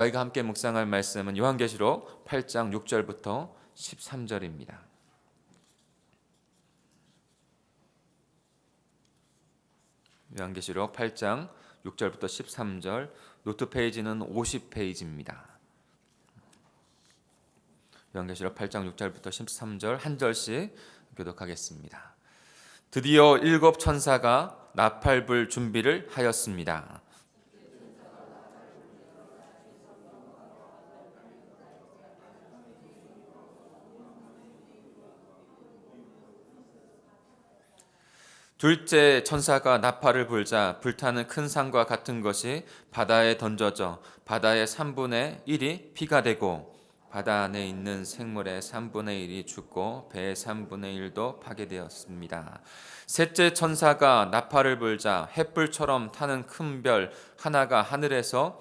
저희가 함께 묵상할 말씀은 요한계시록 8장 6절부터 13절입니다. 요한계시록 8장 6절부터 13절, 노트 페이지는 50페이지입니다. 요한계시록 8장 6절부터 13절 한 절씩 교독하겠습니다. 드디어 일곱 천사가 나팔불 준비를 하였습니다. 둘째 천사가 나팔을 불자 불타는 큰 산과 같은 것이 바다에 던져져 바다의 3분의 1이 피가 되고 바다 안에 있는 생물의 3분의 1이 죽고 배의 3분의 1도 파괴되었습니다. 셋째 천사가 나팔을 불자 횃불처럼 타는 큰 별 하나가 하늘에서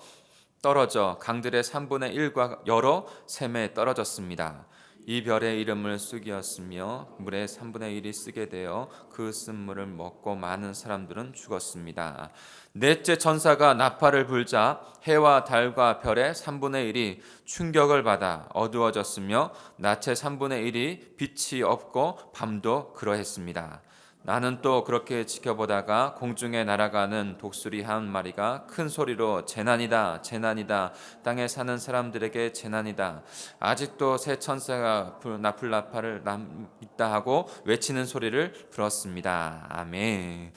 떨어져 강들의 3분의 1과 여러 샘에 떨어졌습니다. 이 별의 이름을 쑥이었으며 물의 3분의 1이 쓰게 되어 그 쓴물을 먹고 많은 사람들은 죽었습니다. 넷째 천사가 나팔을 불자 해와 달과 별의 3분의 1이 충격을 받아 어두워졌으며 낮의 3분의 1이 빛이 없고 밤도 그러했습니다. 나는 또 그렇게 지켜보다가 공중에 날아가는 독수리 한 마리가 큰 소리로 재난이다 재난이다 땅에 사는 사람들에게 재난이다 아직도 새 천사가 나팔을 있다 하고 외치는 소리를 들었습니다. 아멘.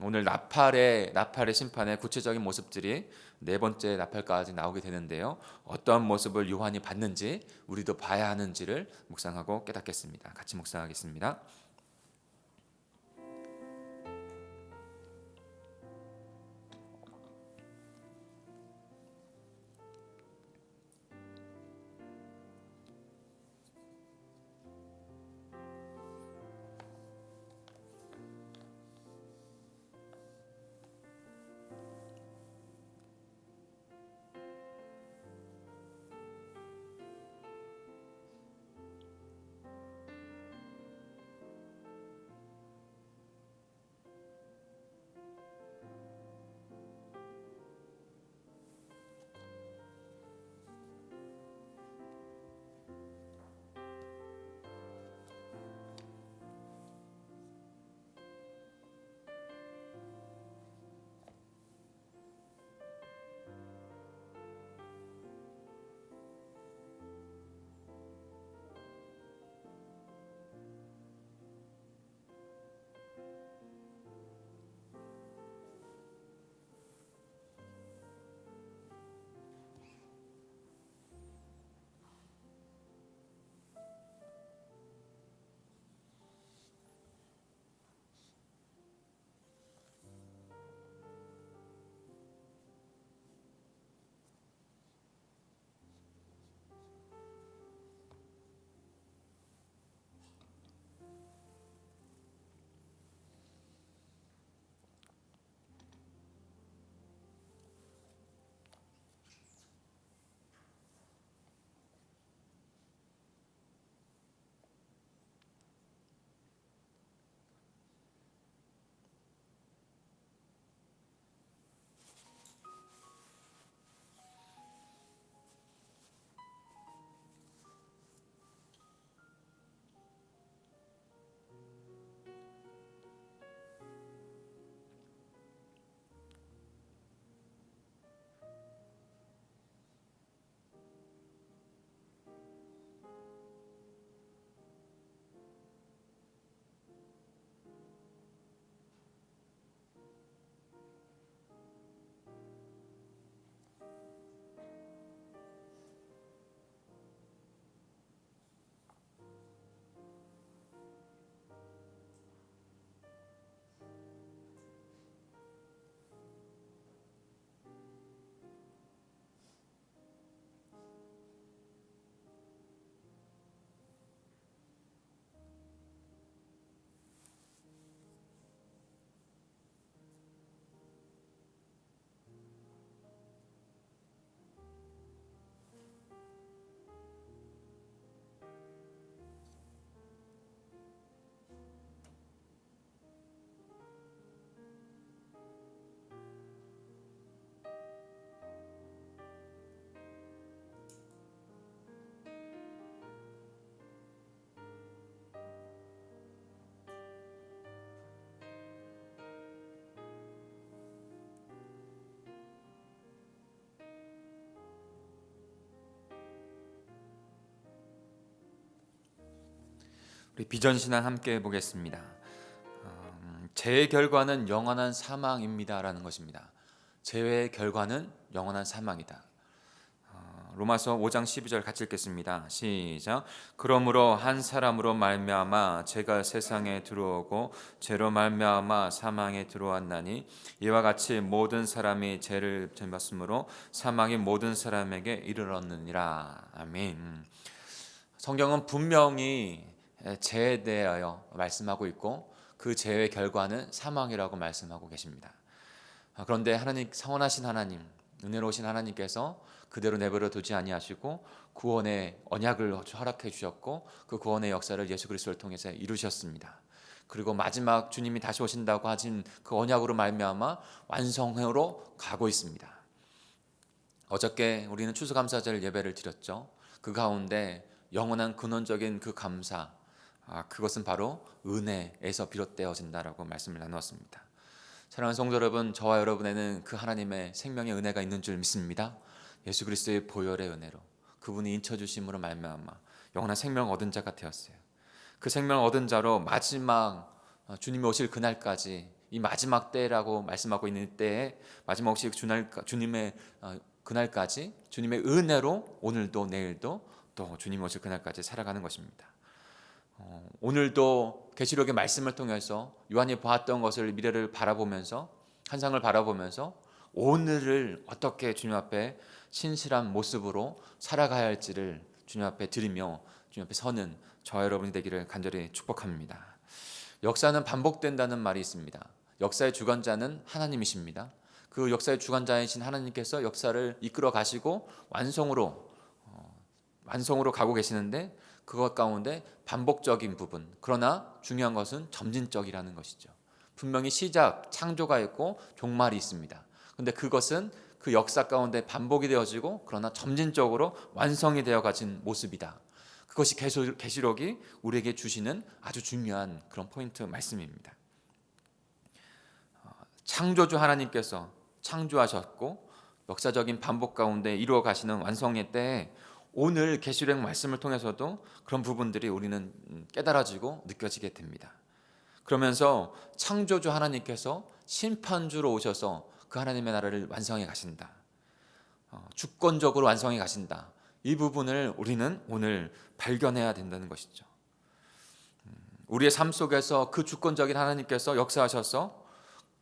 오늘 나팔의 심판의 구체적인 모습들이 네 번째 나팔까지 나오게 되는데요. 어떤 모습을 요한이 봤는지 우리도 봐야 하는지를 묵상하고 깨닫겠습니다. 같이 묵상하겠습니다. 우리 비전신앙 함께 보겠습니다. 죄의 결과는 영원한 사망입니다라는 것입니다. 죄의 결과는 영원한 사망이다. 로마서 5장 12절 같이 읽겠습니다. 시작. 그러므로 한 사람으로 말미암아 죄가 세상에 들어오고 죄로 말미암아 사망에 들어왔나니 이와 같이 모든 사람이 죄를 짓었으므로 사망이 모든 사람에게 이르렀느니라. 아멘. 성경은 분명히 죄에 대하여 말씀하고 있고 그 죄의 결과는 사망이라고 말씀하고 계십니다. 그런데 하나님, 선하신 하나님, 은혜로우신 하나님께서 그대로 내버려 두지 아니하시고 구원의 언약을 허락해 주셨고 그 구원의 역사를 예수 그리스도를 통해서 이루셨습니다. 그리고 마지막 주님이 다시 오신다고 하신 그 언약으로 말미암아 완성으로 가고 있습니다. 어저께 우리는 추수감사절 예배를 드렸죠. 그 가운데 영원한 근원적인 그 감사, 그것은 바로 은혜에서 비롯되어진다라고 말씀을 나누었습니다. 사랑하는 성도 여러분, 저와 여러분에는 그 하나님의 생명의 은혜가 있는 줄 믿습니다. 예수 그리스도의 보혈의 은혜로 그분이 인쳐 주심으로 말미암아 영원한 생명을 얻은 자가 되었어요. 그 생명을 얻은 자로 마지막 주님이 오실 그날까지, 이 마지막 때라고 말씀하고 있는 때에 마지막 오실 주님의 그날까지 주님의 은혜로 오늘도 내일도 또 주님 오실 그날까지 살아가는 것입니다. 오늘도 계시록의 말씀을 통해서 요한이 보았던 것을, 미래를 바라보면서, 환상을 바라보면서 오늘을 어떻게 주님 앞에 신실한 모습으로 살아가야 할지를 주님 앞에 드리며 주님 앞에 서는 저와 여러분이 되기를 간절히 축복합니다. 역사는 반복된다는 말이 있습니다. 역사의 주관자는 하나님이십니다. 그 역사의 주관자이신 하나님께서 역사를 이끌어 가시고 완성으로 가고 계시는데 그것 가운데 반복적인 부분, 그러나 중요한 것은 점진적이라는 것이죠. 분명히 시작, 창조가 있고 종말이 있습니다. 그런데 그것은 그 역사 가운데 반복이 되어지고 그러나 점진적으로 완성이 되어 가진 모습이다. 그것이 계시록이 우리에게 주시는 아주 중요한 그런 포인트 말씀입니다. 창조주 하나님께서 창조하셨고 역사적인 반복 가운데 이루어 가시는 완성의 때에 오늘 계시록 말씀을 통해서도 그런 부분들이 우리는 깨달아지고 느껴지게 됩니다. 그러면서 창조주 하나님께서 심판주로 오셔서 그 하나님의 나라를 완성해 가신다. 주권적으로 완성해 가신다. 이 부분을 우리는 오늘 발견해야 된다는 것이죠. 우리의 삶 속에서 그 주권적인 하나님께서 역사하셔서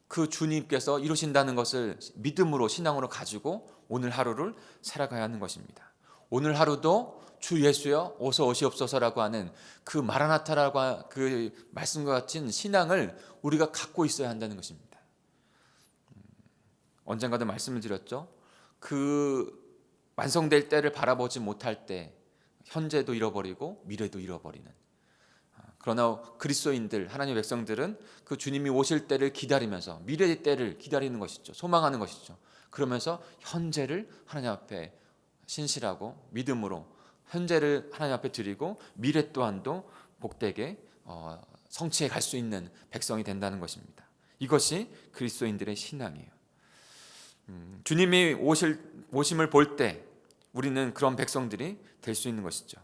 그 주님께서 이루신다는 것을 믿음으로, 신앙으로 가지고 오늘 하루를 살아가야 하는 것입니다. 오늘 하루도 주 예수여 어서 오시옵소서라고 하는 그 마라나타라고 그 말씀과 같은 신앙을 우리가 갖고 있어야 한다는 것입니다. 언젠가도 말씀을 드렸죠. 그 완성될 때를 바라보지 못할 때 현재도 잃어버리고 미래도 잃어버리는, 그러나 그리스도인들, 하나님의 백성들은 그 주님이 오실 때를 기다리면서 미래의 때를 기다리는 것이죠. 소망하는 것이죠. 그러면서 현재를 하나님 앞에 신실하고 믿음으로 현재를 하나님 앞에 드리고 미래 또한도 복되게 성취해 갈 수 있는 백성이 된다는 것입니다. 이것이 그리스도인들의 신앙이에요. 주님이 오심을 볼 때 우리는 그런 백성들이 될 수 있는 것이죠.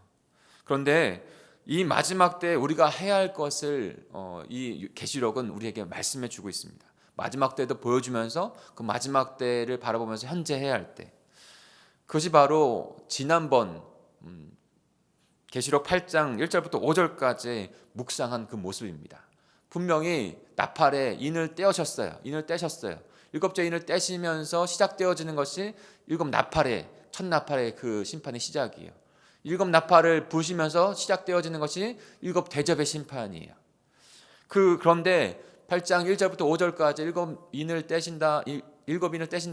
그런데 이 마지막 때 우리가 해야 할 것을 이 계시록은 우리에게 말씀해 주고 있습니다. 마지막 때도 보여주면서 그 마지막 때를 바라보면서 현재 해야 할 때, 그것이 바로 지난번 계시록 8장 1절부터 5절까지 묵상한 그 모습입니다. 분명히 나팔에 인을 떼셨어요. 인을 떼셨어요. 일곱째 인을 떼시면서 시작되어지는 것이 일곱 나팔의, 첫 나팔의 그 심판의 시작이에요. 일곱 나팔을 부시면서 시작되어지는 것이 일곱 대접의 심판이에요. 그런데 8장 1절부터 5절까지 일곱 인을 떼신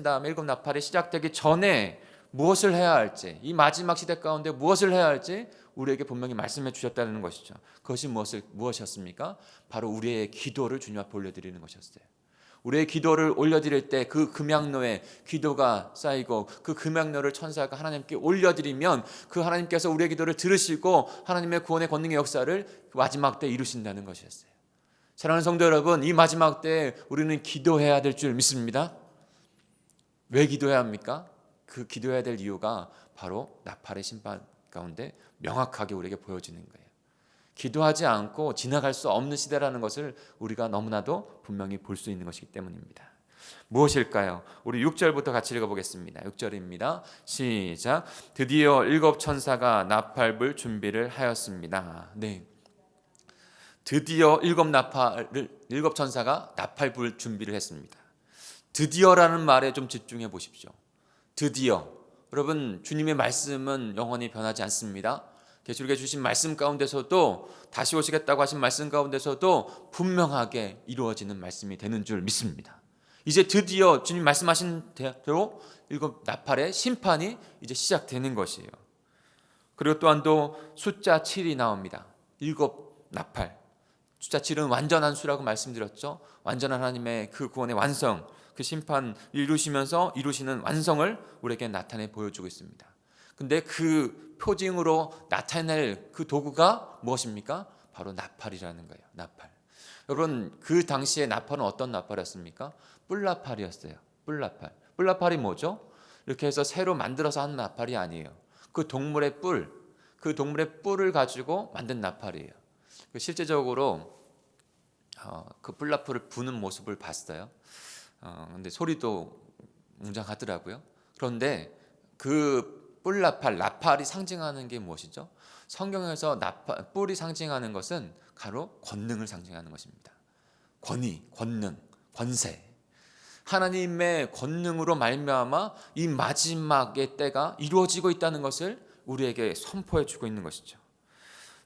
다음에 일곱 나팔이 시작되기 전에 무엇을 해야 할지, 이 마지막 시대 가운데 무엇을 해야 할지 우리에게 분명히 말씀해 주셨다는 것이죠. 그것이 무엇이었습니까? 바로 우리의 기도를 주님 앞에 올려드리는 것이었어요. 우리의 기도를 올려드릴 때 그 금양로에 기도가 쌓이고 그 금양로를 천사가 하나님께 올려드리면 그 하나님께서 우리의 기도를 들으시고 하나님의 구원의 권능의 역사를 마지막 때 이루신다는 것이었어요. 사랑하는 성도 여러분, 이 마지막 때 우리는 기도해야 될 줄 믿습니다. 왜 기도해야 합니까? 그 기도해야 될 이유가 바로 나팔의 심판 가운데 명확하게 우리에게 보여지는 거예요. 기도하지 않고 지나갈 수 없는 시대라는 것을 우리가 너무나도 분명히 볼 수 있는 것이기 때문입니다. 무엇일까요? 우리 6절부터 같이 읽어보겠습니다. 6절입니다. 시작. 드디어 7 천사가 나팔불 준비를 하였습니다. 네, 드디어 7 천사가 나팔불 준비를 했습니다. 드디어라는 말에 좀 집중해 보십시오. 드디어. 여러분, 주님의 말씀은 영원히 변하지 않습니다. 계시록에 주신 말씀 가운데서도, 다시 오시겠다고 하신 말씀 가운데서도 분명하게 이루어지는 말씀이 되는 줄 믿습니다. 이제 드디어 주님 말씀하신 대로 7 나팔의 심판이 이제 시작되는 것이에요. 그리고 또한 또 숫자 7이 나옵니다. 7 나팔. 숫자 7은 완전한 수라고 말씀드렸죠. 완전한 하나님의 그 구원의 완성, 그 심판 이루시는 완성을 우리에게 나타내 보여주고 있습니다. 근데 그 표징으로 나타낼 그 도구가 무엇입니까? 바로 나팔이라는 거예요. 나팔. 여러분, 그 당시에 나팔은 어떤 나팔이었습니까? 뿔나팔이었어요. 뿔나팔. 뿔나팔이 뭐죠? 이렇게 해서 새로 만들어서 하는 나팔이 아니에요. 그 동물의 뿔을 가지고 만든 나팔이에요. 실제적으로 그 뿔나팔을 부는 모습을 봤어요. 근데 소리도 웅장하더라고요. 그런데 그 나팔이 상징하는 게 무엇이죠? 성경에서 뿔이 상징하는 것은 바로 권능을 상징하는 것입니다. 권위, 권능, 권세. 하나님의 권능으로 말미암아 이 마지막의 때가 이루어지고 있다는 것을 우리에게 선포해 주고 있는 것이죠.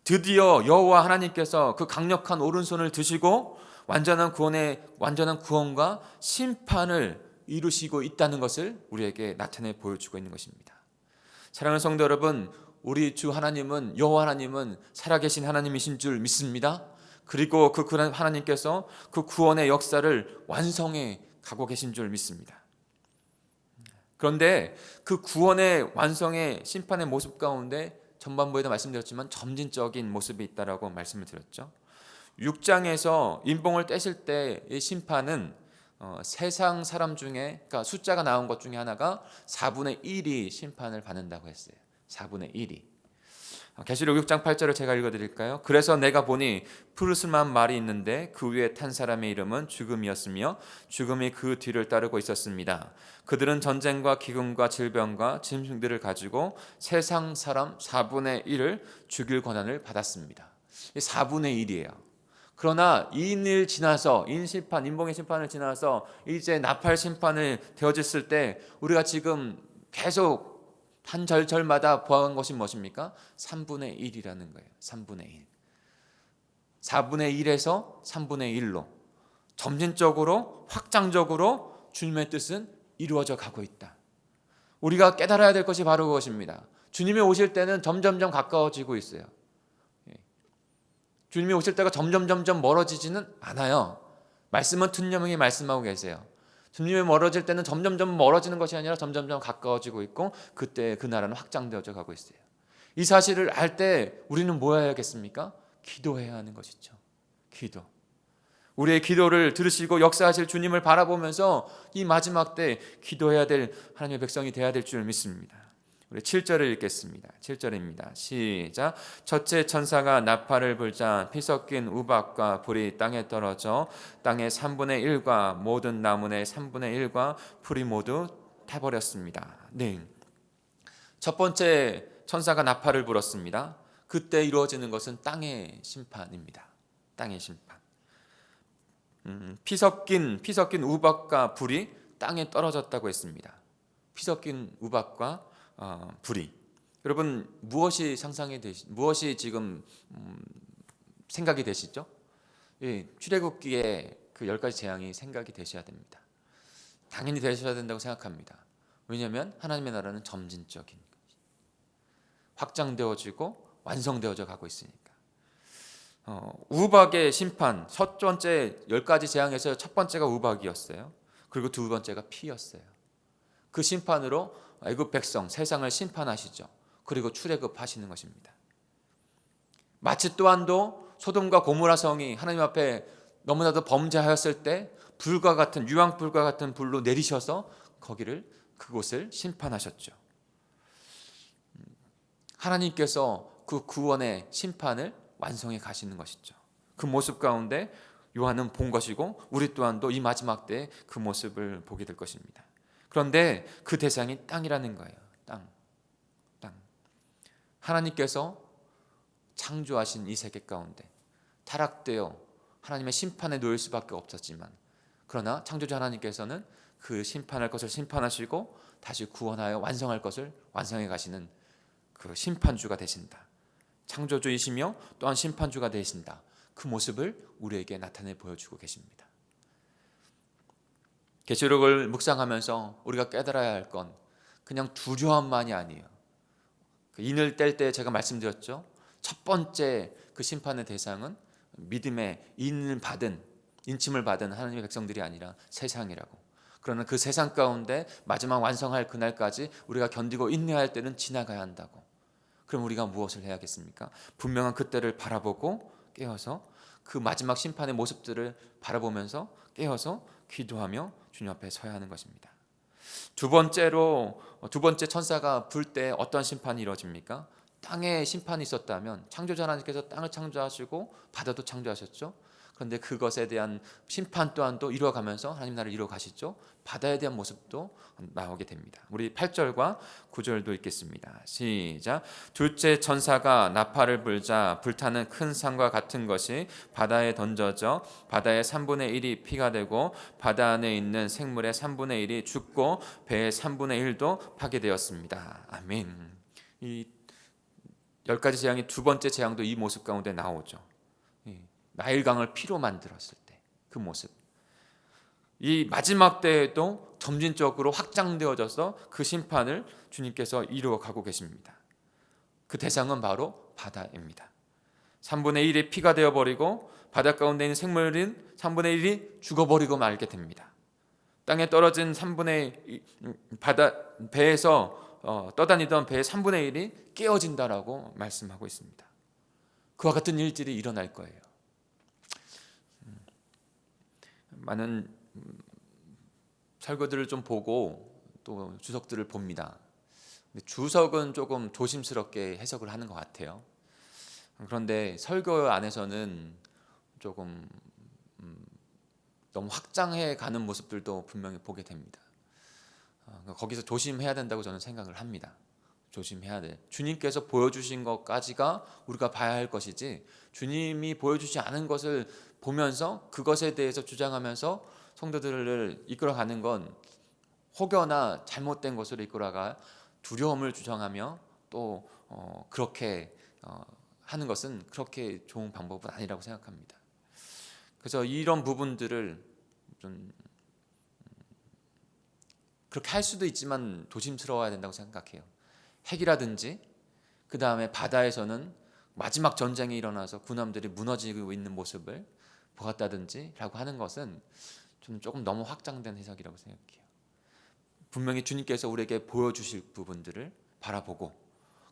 드디어 여호와 하나님께서 그 강력한 오른손을 드시고 완전한 구원과 심판을 이루시고 있다는 것을 우리에게 나타내 보여주고 있는 것입니다. 사랑하는 성도 여러분, 우리 주 하나님은, 여호와 하나님은 살아계신 하나님이신 줄 믿습니다. 그리고 그 하나님께서 그 구원의 역사를 완성해 가고 계신 줄 믿습니다. 그런데 그 구원의 완성의 심판의 모습 가운데 전반부에도 말씀드렸지만 점진적인 모습이 있다라고 말씀을 드렸죠. 6장에서 인봉을 떼실 때의 심판은 세상 사람 중에, 그러니까 숫자가 나온 것 중에 하나가 4분의 1이 심판을 받는다고 했어요. 4분의 1이. 계시록 6장 8절을 제가 읽어드릴까요? 그래서 내가 보니 푸르스름한 말이 있는데 그 위에 탄 사람의 이름은 죽음이었으며 죽음이 그 뒤를 따르고 있었습니다. 그들은 전쟁과 기근과 질병과 짐승들을 가지고 세상 사람 4분의 1을 죽일 권한을 받았습니다. 4분의 1이에요. 그러나 인일 지나서 인봉의 심판을 지나서 이제 나팔 심판을 되어졌을 때 우리가 지금 계속 한 절절마다 보아간 것이 무엇입니까? 3분의 1이라는 거예요. 3분의 1. 4분의 1에서 3분의 1로 점진적으로 확장적으로 주님의 뜻은 이루어져 가고 있다. 우리가 깨달아야 될 것이 바로 그것입니다. 주님이 오실 때는 점점점 가까워지고 있어요. 주님이 오실 때가 점점 멀어지지는 않아요. 말씀은 툰명히 말씀하고 계세요. 주님이 멀어질 때는 점점점 멀어지는 것이 아니라 점점점 가까워지고 있고 그때 그 나라는 확장되어져 가고 있어요. 이 사실을 알 때 우리는 뭐 해야겠습니까? 기도해야 하는 것이죠. 기도. 우리의 기도를 들으시고 역사하실 주님을 바라보면서 이 마지막 때 기도해야 될 하나님의 백성이 되어야 될 줄 믿습니다. 우리 7절을 읽겠습니다. 7절입니다. 시작. 첫째 천사가 나팔을 불자 피 섞인 우박과 불이 땅에 떨어져 땅의 3분의 1과 모든 나무의 3분의 1과 풀이 모두 타버렸습니다. 네. 첫 번째 천사가 나팔을 불었습니다. 그때 이루어지는 것은 땅의 심판입니다. 땅의 심판. 피 섞인 우박과 불이 땅에 떨어졌다고 했습니다. 피 섞인 우박과 불이. 여러분, 무엇이 지금 생각이 되시죠? 출애굽기에 그 10가지 재앙이 생각이 되셔야 됩니다. 당연히 되셔야 된다고 생각합니다. 왜냐하면 하나님의 나라는 점진적인 확장되어지고 완성되어져 가고 있으니까. 우박의 심판, 첫 번째 10가지 재앙에서 첫 번째가 우박이었어요. 그리고 두 번째가 피였어요. 그 심판으로 애굽 백성 세상을 심판하시죠. 그리고 출애굽하시는 것입니다. 마치 또한도 소돔과 고모라 성이 하나님 앞에 너무나도 범죄하였을 때 유황불과 같은 불로 내리셔서 그곳을 심판하셨죠. 하나님께서 그 구원의 심판을 완성해 가시는 것이죠. 그 모습 가운데 요한은 본 것이고 우리 또한도 이 마지막 때에 그 모습을 보게 될 것입니다. 그런데 그 대상이 땅이라는 거예요. 땅. 하나님께서 창조하신 이 세계 가운데 타락되어 하나님의 심판에 놓일 수밖에 없었지만, 그러나 창조주 하나님께서는 그 심판할 것을 심판하시고 다시 구원하여 완성할 것을 완성해 가시는 그 심판주가 되신다. 창조주이시며 또한 심판주가 되신다. 그 모습을 우리에게 나타내 보여주고 계십니다. 계시록을 묵상하면서 우리가 깨달아야 할 건 그냥 두려움만이 아니에요. 인을 뗄 때 제가 말씀드렸죠. 첫 번째 그 심판의 대상은 믿음의 인침을 받은 하나님의 백성들이 아니라 세상이라고. 그러나 그 세상 가운데 마지막 완성할 그날까지 우리가 견디고 인내할 때는 지나가야 한다고. 그럼 우리가 무엇을 해야겠습니까? 분명한 그때를 바라보고 깨어서 그 마지막 심판의 모습들을 바라보면서 깨어서 기도하며 주님 앞에 서야 하는 것입니다. 두 번째 천사가 불 때 어떤 심판이 이루어집니까? 땅에 심판이 있었다면 창조자 하나님께서 땅을 창조하시고 바다도 창조하셨죠. 그런데 그것에 대한 심판 또한도 이루어가면서 하나님 나라를 이루어가시죠. 바다에 대한 모습도 나오게 됩니다. 우리 8절과 9절도 읽겠습니다. 시작. 둘째 천사가 나팔을 불자 불타는 큰 산과 같은 것이 바다에 던져져 바다의 3분의 1이 피가 되고 바다 안에 있는 생물의 3분의 1이 죽고 배의 3분의 1도 파괴되었습니다. 아멘. 이 10가지 재앙의 두 번째 재앙도 이 모습 가운데 나오죠. 나일강을 피로 만들었을 때 그 모습. 이 마지막 때에도 점진적으로 확장되어져서 그 심판을 주님께서 이루어가고 계십니다. 그 대상은 바로 바다입니다. 3분의 1이 피가 되어버리고 바다 가운데 있는 생물인 3분의 1이 죽어버리고 말게 됩니다. 땅에 떨어진 3분의 배에서 떠다니던 배의 3분의 1이 깨어진다라고 말씀하고 있습니다. 그와 같은 일들이 일어날 거예요. 많은 설교들을 좀 보고 또 주석들을 봅니다. 주석은 조금 조심스럽게 해석을 하는 것 같아요. 그런데 설교 안에서는 조금 너무 확장해 가는 모습들도 분명히 보게 됩니다. 거기서 조심해야 된다고 저는 생각을 합니다. 조심해야 돼. 주님께서 보여주신 것까지가 우리가 봐야 할 것이지, 주님이 보여주지 않은 것을 보면서 그것에 대해서 주장하면서 성도들을 이끌어가는 건 혹여나 잘못된 것으로 이끌어가 두려움을 주장하며 또 그렇게 하는 것은 그렇게 좋은 방법은 아니라고 생각합니다. 그래서 이런 부분들을 좀 그렇게 할 수도 있지만 조심스러워야 된다고 생각해요. 핵이라든지 그 다음에 바다에서는 마지막 전쟁이 일어나서 군함들이 무너지고 있는 모습을 보았다든지 라고 하는 것은 저는 조금 너무 확장된 해석이라고 생각해요. 분명히 주님께서 우리에게 보여주실 부분들을 바라보고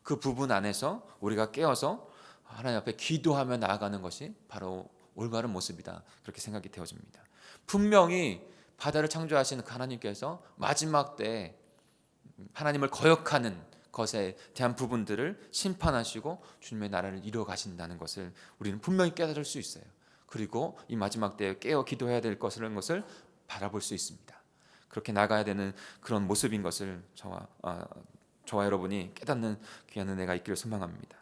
그 부분 안에서 우리가 깨어서 하나님 앞에 기도하며 나아가는 것이 바로 올바른 모습이다, 그렇게 생각이 되어집니다. 분명히 바다를 창조하신 하나님께서 마지막 때에 하나님을 거역하는 것에 대한 부분들을 심판하시고 주님의 나라를 이루어 가신다는 것을 우리는 분명히 깨달을 수 있어요. 그리고 이 마지막 때에 깨어 기도해야 될 것을 바라볼 수 있습니다. 그렇게 나가야 되는 그런 모습인 것을 저와 여러분이 깨닫는 귀한 은혜가 있기를 소망합니다.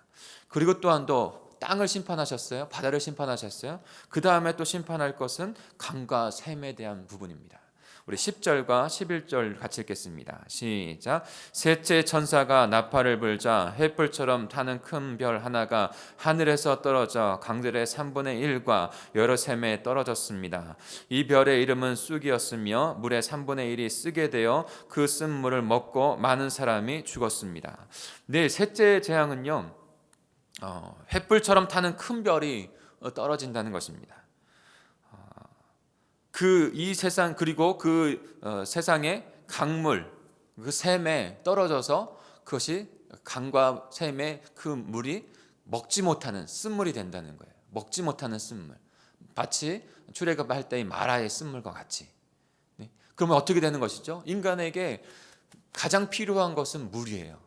그리고 또한 또 땅을 심판하셨어요. 바다를 심판하셨어요. 그 다음에 또 심판할 것은 강과 샘에 대한 부분입니다. 우리 10절과 11절 같이 읽겠습니다. 시작. 셋째 천사가 나팔을 불자 횃불처럼 타는 큰 별 하나가 하늘에서 떨어져 강들의 3분의 1과 여러 샘에 떨어졌습니다. 이 별의 이름은 쑥이었으며 물의 3분의 1이 쓰게 되어 그 쓴 물을 먹고 많은 사람이 죽었습니다. 네, 셋째 재앙은요, 횃불처럼 타는 큰 별이 떨어진다는 것입니다. 이 세상, 그리고 세상의 강물, 그 샘에 떨어져서 그것이 강과 샘의 그 물이 먹지 못하는 쓴물이 된다는 거예요. 먹지 못하는 쓴물, 마치 출애굽할 때의 마라의 쓴물과 같이. 네? 그러면 어떻게 되는 것이죠? 인간에게 가장 필요한 것은 물이에요.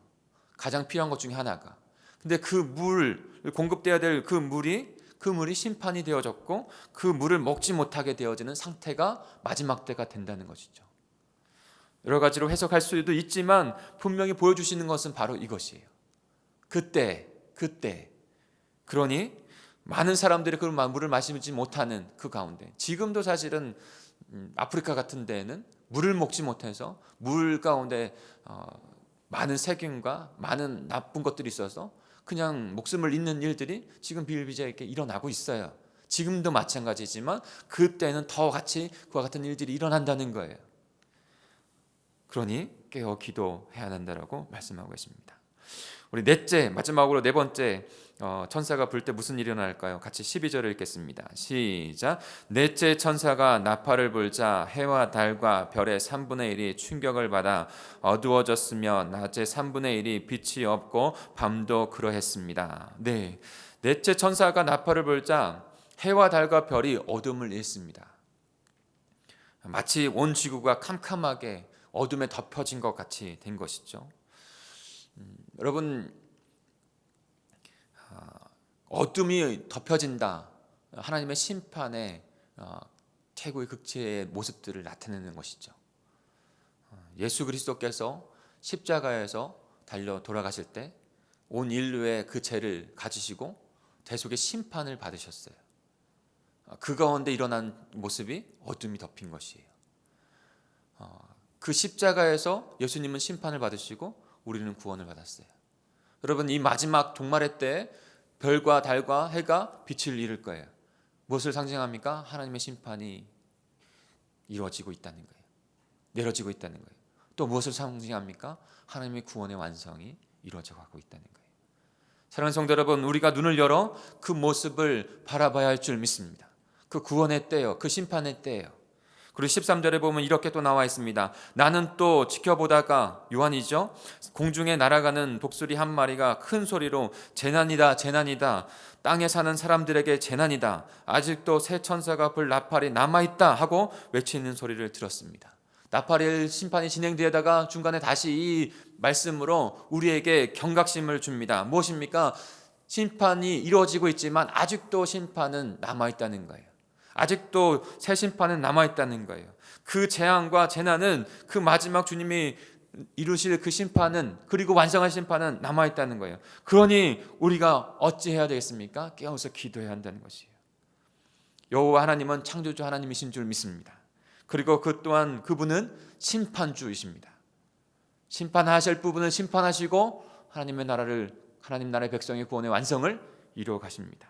가장 필요한 것 중에 하나가. 근데 그 물, 공급되어야 될 그 물이 심판이 되어졌고 그 물을 먹지 못하게 되어지는 상태가 마지막 때가 된다는 것이죠. 여러 가지로 해석할 수도 있지만 분명히 보여주시는 것은 바로 이것이에요. 그때 그러니 많은 사람들이 그 물을 마시지 못하는 그 가운데, 지금도 사실은 아프리카 같은 데에는 물을 먹지 못해서 물 가운데 많은 세균과 많은 나쁜 것들이 있어서 그냥 목숨을 잃는 일들이 지금 비일비재하게 일어나고 있어요. 지금도 마찬가지지만 그때는 더 같이 그와 같은 일들이 일어난다는 거예요. 그러니 깨어 기도해야 한다라고 말씀하고 있습니다. 우리 넷째, 마지막으로 네 번째, 천사가 불 때 무슨 일이 일어날까요? 같이 12절을 읽겠습니다. 시작. 넷째 천사가 나팔을 불자 해와 달과 별의 3분의 1이 충격을 받아 어두워졌으며 낮의 3분의 1이 빛이 없고 밤도 그러했습니다. 네, 넷째 천사가 나팔을 불자 해와 달과 별이 어둠을 잃습니다. 마치 온 지구가 캄캄하게 어둠에 덮여진 것 같이 된 것이죠. 여러분, 어둠이 덮여진다, 하나님의 심판의 최고의 극치의 모습들을 나타내는 것이죠. 예수 그리스도께서 십자가에서 달려 돌아가실 때 온 인류의 그 죄를 가지시고 대속의 심판을 받으셨어요. 그 가운데 일어난 모습이 어둠이 덮인 것이에요. 그 십자가에서 예수님은 심판을 받으시고 우리는 구원을 받았어요. 여러분, 이 마지막 종말의 때 별과 달과 해가 빛을 잃을 거예요. 무엇을 상징합니까? 하나님의 심판이 이루어지고 있다는 거예요. 내려지고 있다는 거예요. 또 무엇을 상징합니까? 하나님의 구원의 완성이 이루어져 가고 있다는 거예요. 사랑하는 성도 여러분, 우리가 눈을 열어 그 모습을 바라봐야 할 줄 믿습니다. 그 구원의 때요, 그 심판의 때예요. 그리고 13절에 보면 이렇게 또 나와 있습니다. 나는 또 지켜보다가, 요한이죠, 공중에 날아가는 독수리 한 마리가 큰 소리로 재난이다 재난이다, 땅에 사는 사람들에게 재난이다, 아직도 새 천사가 불 나팔이 남아있다 하고 외치는 소리를 들었습니다. 나팔의 심판이 진행되다가 중간에 다시 이 말씀으로 우리에게 경각심을 줍니다. 무엇입니까? 심판이 이루어지고 있지만 아직도 심판은 남아있다는 거예요. 아직도 새 심판은 남아있다는 거예요. 그 재앙과 재난은, 그 마지막 주님이 이루실 그 심판은, 그리고 완성할 심판은 남아있다는 거예요. 그러니 우리가 어찌해야 되겠습니까? 깨어서 기도해야 한다는 것이에요. 여호와 하나님은 창조주 하나님이신 줄 믿습니다. 그리고 그 또한 그분은 심판주이십니다. 심판하실 부분을 심판하시고 하나님 나라의 백성의 구원의 완성을 이루어 가십니다.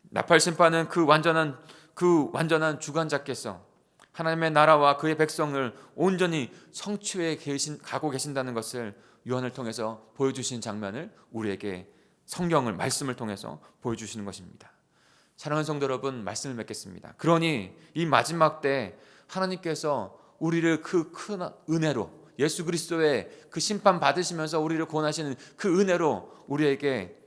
나팔 심판은 그 완전한 주관자께서 하나님의 나라와 그의 백성을 온전히 성취해 가고 계신다는 것을 요한을 통해서 보여주신 장면을 우리에게 성경을, 말씀을 통해서 보여주시는 것입니다. 사랑하는 성도 여러분, 말씀을 맺겠습니다. 그러니 이 마지막 때 하나님께서 우리를 그 큰 은혜로, 예수 그리스도의 그 심판 받으시면서 우리를 구원하시는 그 은혜로 우리에게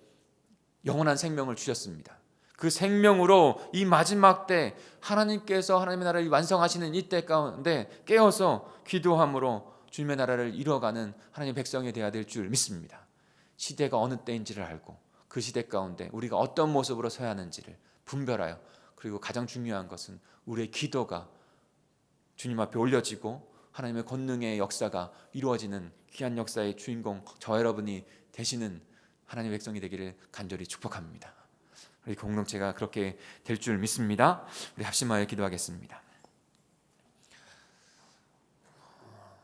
영원한 생명을 주셨습니다. 그 생명으로 이 마지막 때 하나님께서 하나님의 나라를 완성하시는 이때 가운데 깨어서 기도함으로 주님의 나라를 이루어가는 하나님의 백성이 되어야 될 줄 믿습니다. 시대가 어느 때인지를 알고 그 시대 가운데 우리가 어떤 모습으로 서야 하는지를 분별하여, 그리고 가장 중요한 것은 우리의 기도가 주님 앞에 올려지고 하나님의 권능의 역사가 이루어지는 귀한 역사의 주인공, 저 여러분이 되시는 하나님의 백성이 되기를 간절히 축복합니다. 우리 공동체가 그렇게 될 줄 믿습니다. 우리 합심하여 기도하겠습니다.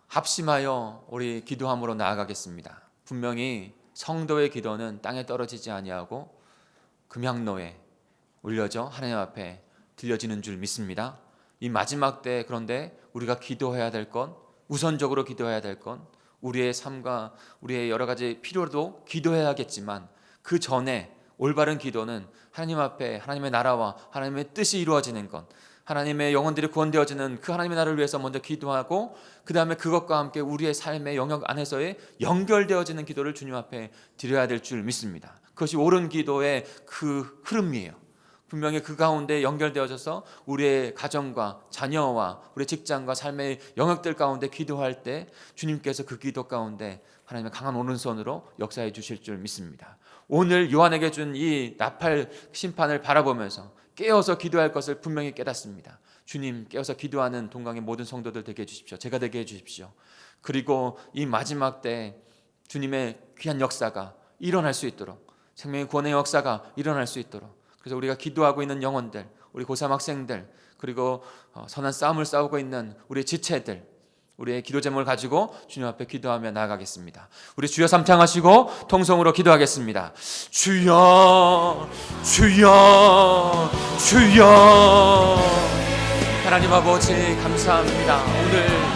합심하여 우리 기도함으로 나아가겠습니다. 분명히 성도의 기도는 땅에 떨어지지 아니하고 금향로에 올려져 하나님 앞에 들려지는 줄 믿습니다. 이 마지막 때, 그런데 우리가 기도해야 될 건, 우선적으로 기도해야 될 건 우리의 삶과 우리의 여러 가지 필요도 기도해야겠지만 그 전에 올바른 기도는 하나님 앞에 하나님의 나라와 하나님의 뜻이 이루어지는 것, 하나님의 영혼들이 구원되어지는 그 하나님의 나라를 위해서 먼저 기도하고, 그 다음에 그것과 함께 우리의 삶의 영역 안에서의 연결되어지는 기도를 주님 앞에 드려야 될 줄 믿습니다. 그것이 옳은 기도의 그 흐름이에요. 분명히 그 가운데 연결되어져서 우리의 가정과 자녀와 우리의 직장과 삶의 영역들 가운데 기도할 때 주님께서 그 기도 가운데 하나님의 강한 오른손으로 역사해 주실 줄 믿습니다. 오늘 요한에게 준 이 나팔 심판을 바라보면서 깨어서 기도할 것을 분명히 깨닫습니다. 주님, 깨어서 기도하는 동강의 모든 성도들 되게 해주십시오. 제가 되게 해주십시오. 그리고 이 마지막 때 주님의 귀한 역사가 일어날 수 있도록, 생명의 구원의 역사가 일어날 수 있도록, 그래서 우리가 기도하고 있는 영혼들, 우리 고3 학생들, 그리고 선한 싸움을 싸우고 있는 우리 지체들, 우리의 기도 제목을 가지고 주님 앞에 기도하며 나아가겠습니다. 우리 주여 삼창하시고 통성으로 기도하겠습니다. 주여, 주여, 주여. 하나님 아버지 감사합니다. 오늘